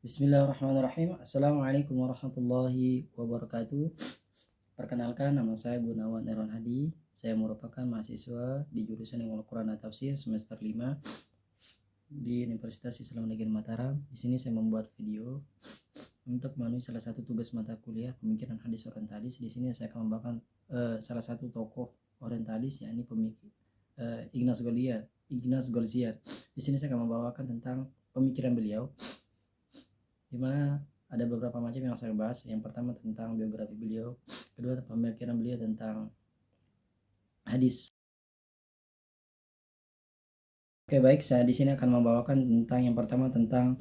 Bismillahirrahmanirrahim. Assalamualaikum warahmatullahi wabarakatuh. Perkenalkan, nama saya Gunawan Erwan Hadi. Saya merupakan mahasiswa di jurusan Ilmu Al-Quran dan Tafsir semester 5 di Universitas Islam Negeri Mataram. Di sini saya membuat video untuk memenuhi salah satu tugas mata kuliah pemikiran hadis orientalis. Di sini saya akan membawakan salah satu tokoh orientalis, yakni pemikir Ignaz Goldziher. Di sini saya akan membawakan tentang pemikiran beliau, di mana ada beberapa macam yang saya bahas. Yang pertama tentang biografi beliau, kedua pemikiran beliau tentang hadis. Oke, baik, saya di sini akan membawakan tentang yang pertama tentang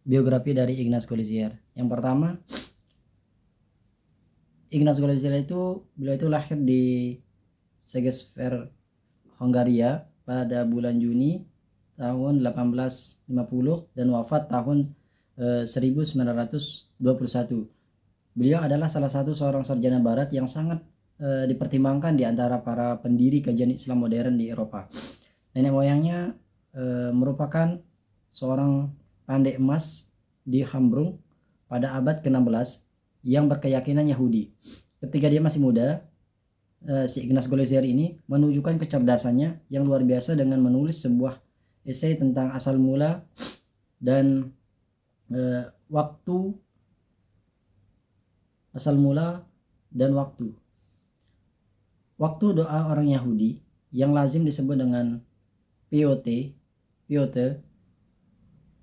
biografi dari Ignaz Goldziher. Yang pertama, Ignaz Goldziher beliau itu lahir di Segesver, Hongaria pada bulan Juni tahun 1850 dan wafat tahun 1921. Beliau adalah salah satu seorang sarjana barat yang sangat dipertimbangkan di antara para pendiri kajian Islam modern di Eropa. Nenek moyangnya merupakan seorang pandai emas di Hamburg pada abad ke-16 yang berkeyakinan Yahudi. Ketika dia masih muda, si Ignaz Goldziher ini menunjukkan kecerdasannya yang luar biasa dengan menulis sebuah esai tentang asal mula dan waktu. Waktu doa orang Yahudi yang lazim disebut dengan Piote.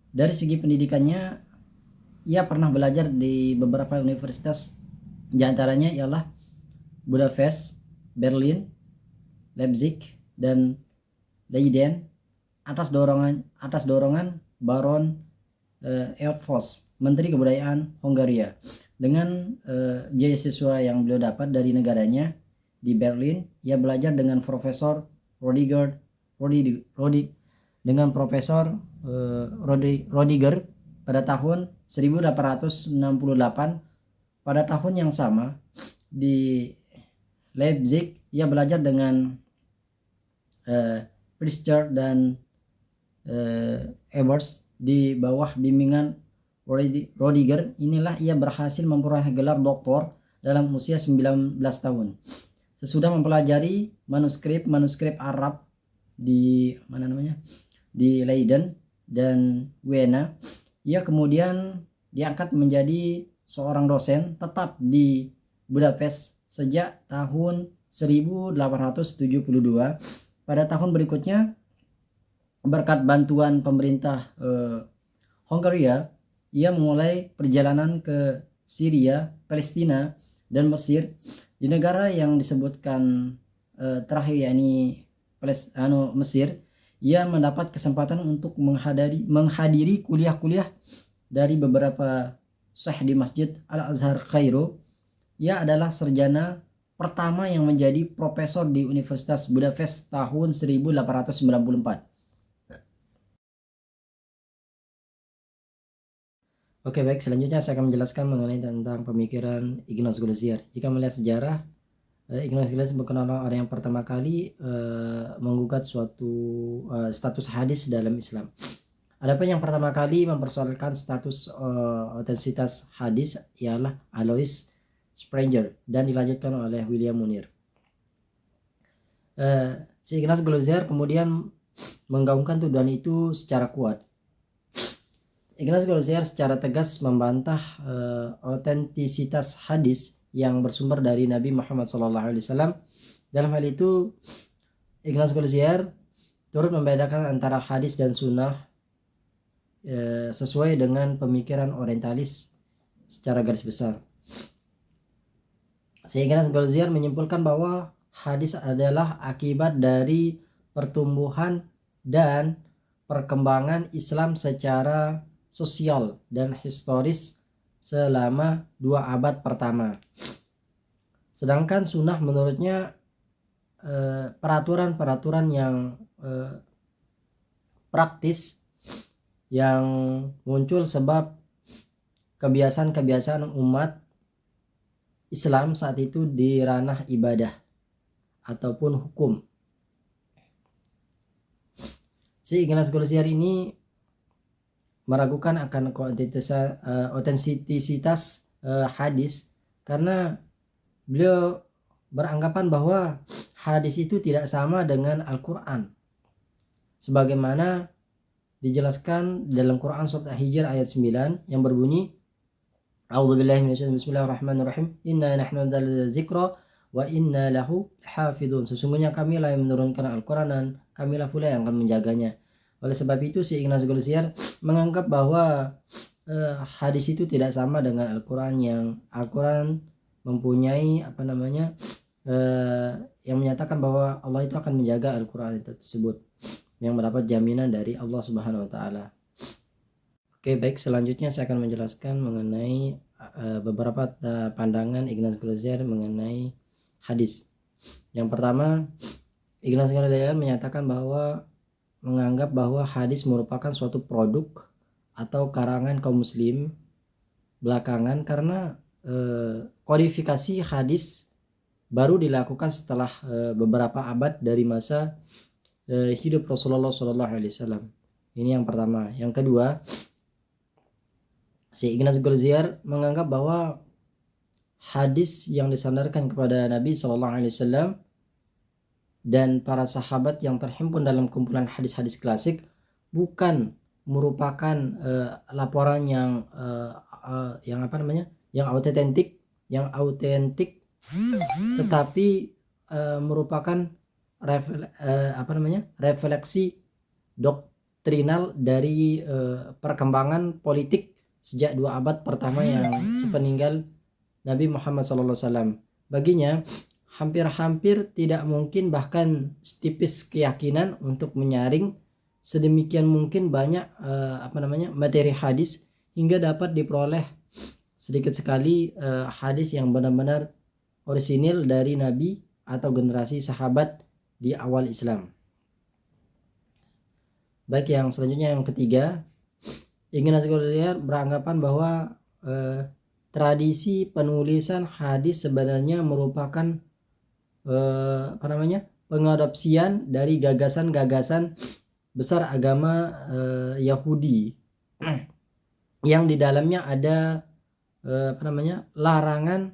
Dari segi pendidikannya, ia pernah belajar di beberapa universitas, di antaranya ialah Budapest, Berlin, Leipzig, dan Leiden atas dorongan Baron Eötvös, Menteri Kebudayaan Hongaria. Dengan biaya siswa yang beliau dapat dari negaranya di Berlin, ia belajar dengan Profesor Rodiger pada tahun 1868. Pada tahun yang sama di Leipzig, ia belajar dengan Priester dan Ebers di bawah bimbingan Rodiger. Inilah ia berhasil memperoleh gelar doktor dalam usia 19 tahun. Sesudah mempelajari manuskrip Arab di Leiden dan Wena, ia kemudian diangkat menjadi seorang dosen tetap di Budapest sejak tahun 1872. Pada tahun berikutnya, berkat bantuan pemerintah Hongaria, ia memulai perjalanan ke Syria, Palestina, dan Mesir. Di negara yang disebutkan terakhir, yakni Mesir, ia mendapat kesempatan untuk menghadiri kuliah-kuliah dari beberapa syekh di Masjid Al-Azhar Kairo. Ia adalah sarjana pertama yang menjadi profesor di Universitas Budapest tahun 1894. Oke, baik, selanjutnya saya akan menjelaskan mengenai tentang pemikiran Ignaz Goldziher. Jika melihat sejarah, Ignaz Goldziher bukan orang yang pertama kali menggugat suatu status hadis dalam Islam. Adapun yang pertama kali mempersoalkan status otentisitas hadis ialah Alois Sprenger dan dilanjutkan oleh William Munir. Si Ignaz Goldziher kemudian menggaungkan tuduhan itu secara kuat. Ignaz Goldziher secara tegas membantah otentisitas hadis yang bersumber dari Nabi Muhammad SAW. Dalam hal itu, Ignaz Goldziher turut membedakan antara hadis dan sunnah sesuai dengan pemikiran orientalis secara garis besar. Sehingga Ignaz Goldziher menyimpulkan bahwa hadis adalah akibat dari pertumbuhan dan perkembangan Islam secara sosial dan historis selama 2 abad pertama. Sedangkan sunnah menurutnya peraturan-peraturan yang praktis yang muncul sebab kebiasaan-kebiasaan umat Islam saat itu di ranah ibadah ataupun hukum. Si Ignaz Goldziar ini meragukan akan otentisitas hadis karena beliau beranggapan bahwa hadis itu tidak sama dengan Al-Quran, sebagaimana dijelaskan dalam Quran surat Al-Hijr ayat 9 yang berbunyi, A'udzubillahi minasyaitonir bismillahirrahmanirrahim, inna nahnu nazzalna dzikra wa inna lahu hafidun. Sesungguhnya kamilah yang menurunkan Al-Quran dan kamilah pula yang akan menjaganya. Oleh sebab itu si Ignaz Goldziar menganggap bahwa hadis itu tidak sama dengan Al-Quran, yang Al-Quran mempunyai yang menyatakan bahwa Allah itu akan menjaga Al-Quran itu tersebut, yang mendapat jaminan dari Allah Subhanahu wa taala. Oke, baik, selanjutnya saya akan menjelaskan mengenai beberapa pandangan Ignaz Goldziar mengenai hadis. Yang pertama, Ignaz Goldziar menyatakan bahwa menganggap bahwa hadis merupakan suatu produk atau karangan kaum muslim belakangan, karena kodifikasi hadis baru dilakukan setelah beberapa abad dari masa hidup Rasulullah SAW. Ini yang pertama. Yang kedua, si Ignaz Goldziar menganggap bahwa hadis yang disandarkan kepada Nabi SAW dan para sahabat yang terhimpun dalam kumpulan hadis-hadis klasik bukan merupakan laporan yang autentik, tetapi merupakan refleksi doktrinal dari perkembangan politik sejak 2 abad pertama yang sepeninggal Nabi Muhammad SAW. Baginya hampir-hampir tidak mungkin, bahkan setipis keyakinan untuk menyaring sedemikian mungkin banyak materi hadis hingga dapat diperoleh sedikit sekali hadis yang benar-benar orisinil dari Nabi atau generasi sahabat di awal Islam. Baik, yang selanjutnya, yang ketiga, Ignaz Goldziar beranggapan bahwa tradisi penulisan hadis sebenarnya merupakan pengadopsian dari gagasan-gagasan besar agama Yahudi yang di dalamnya ada larangan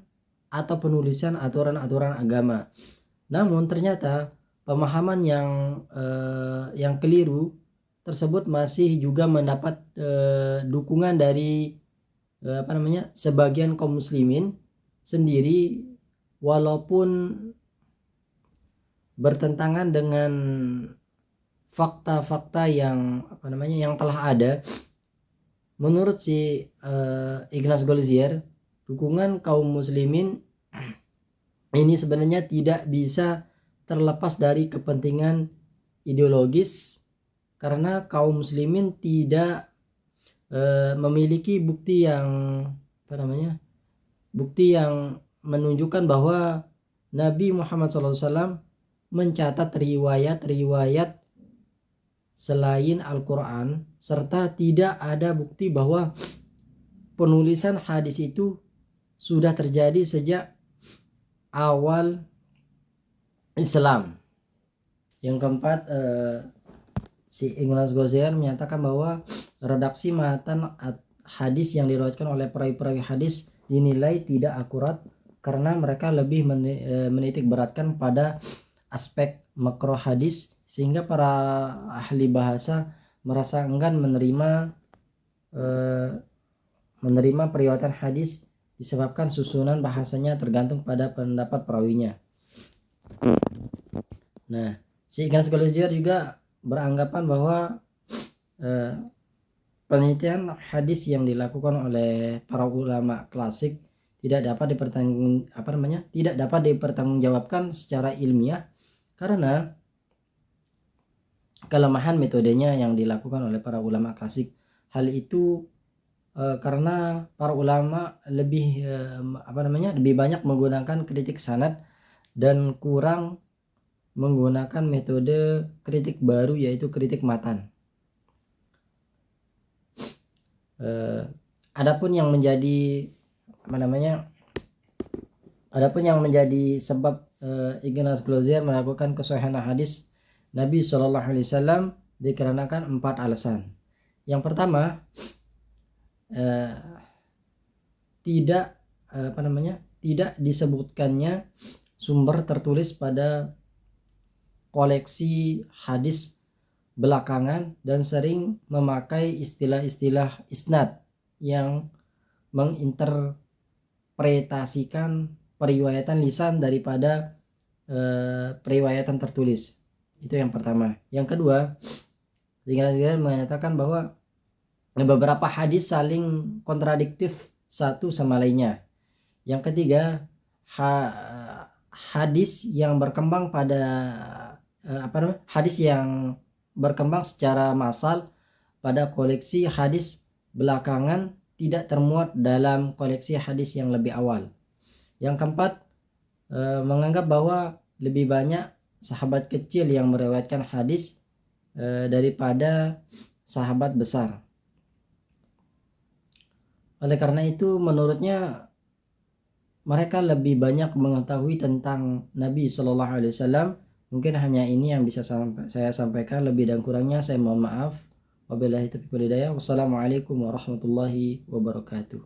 atau penulisan aturan-aturan agama. Namun ternyata pemahaman yang keliru tersebut masih juga mendapat dukungan dari sebagian kaum muslimin sendiri, walaupun bertentangan dengan fakta-fakta yang telah ada. Menurut si Ignaz Goldziar, dukungan kaum muslimin ini sebenarnya tidak bisa terlepas dari kepentingan ideologis, karena kaum muslimin tidak memiliki bukti yang menunjukkan bahwa Nabi Muhammad SAW mencatat riwayat-riwayat selain Al-Quran, serta tidak ada bukti bahwa penulisan hadis itu sudah terjadi sejak awal Islam. Yang keempat, si Ignaz Goldziar menyatakan bahwa redaksi matan hadis yang diriwayatkan oleh perawi-perawi hadis dinilai tidak akurat karena mereka lebih menitik beratkan pada aspek makro hadis, sehingga para ahli bahasa merasa enggan menerima periwayatan hadis disebabkan susunan bahasanya tergantung pada pendapat perawinya. Nah, si Ignaz Goldziar juga beranggapan bahwa penelitian hadis yang dilakukan oleh para ulama klasik tidak dapat dipertanggungjawabkan secara ilmiah karena kelemahan metodenya yang dilakukan oleh para ulama klasik. Hal itu karena para ulama lebih banyak menggunakan kritik sanad dan kurang menggunakan metode kritik baru, yaitu kritik matan. Adapun yang menjadi sebab Ignaz Goldziar melakukan kesahihan hadis Nabi SAW Dikarenakan 4 alasan. Yang pertama, tidak tidak disebutkannya sumber tertulis pada koleksi hadis belakangan dan sering memakai istilah-istilah isnad yang menginterpretasikan periwayatan lisan daripada periwayatan tertulis. Itu yang pertama. Yang kedua, dengan menyatakan bahwa beberapa hadis saling kontradiktif satu sama lainnya. Yang ketiga, hadis yang berkembang hadis yang berkembang secara massal pada koleksi hadis belakangan tidak termuat dalam koleksi hadis yang lebih awal. Yang keempat, menganggap bahwa lebih banyak sahabat kecil yang meriwayatkan hadis daripada sahabat besar. Oleh karena itu, menurutnya mereka lebih banyak mengetahui tentang Nabi SAW. Mungkin hanya ini yang bisa saya sampaikan. Lebih dan kurangnya saya mohon maaf. Wabillahi taufiq wal hidayah. Wassalamualaikum warahmatullahi wabarakatuh.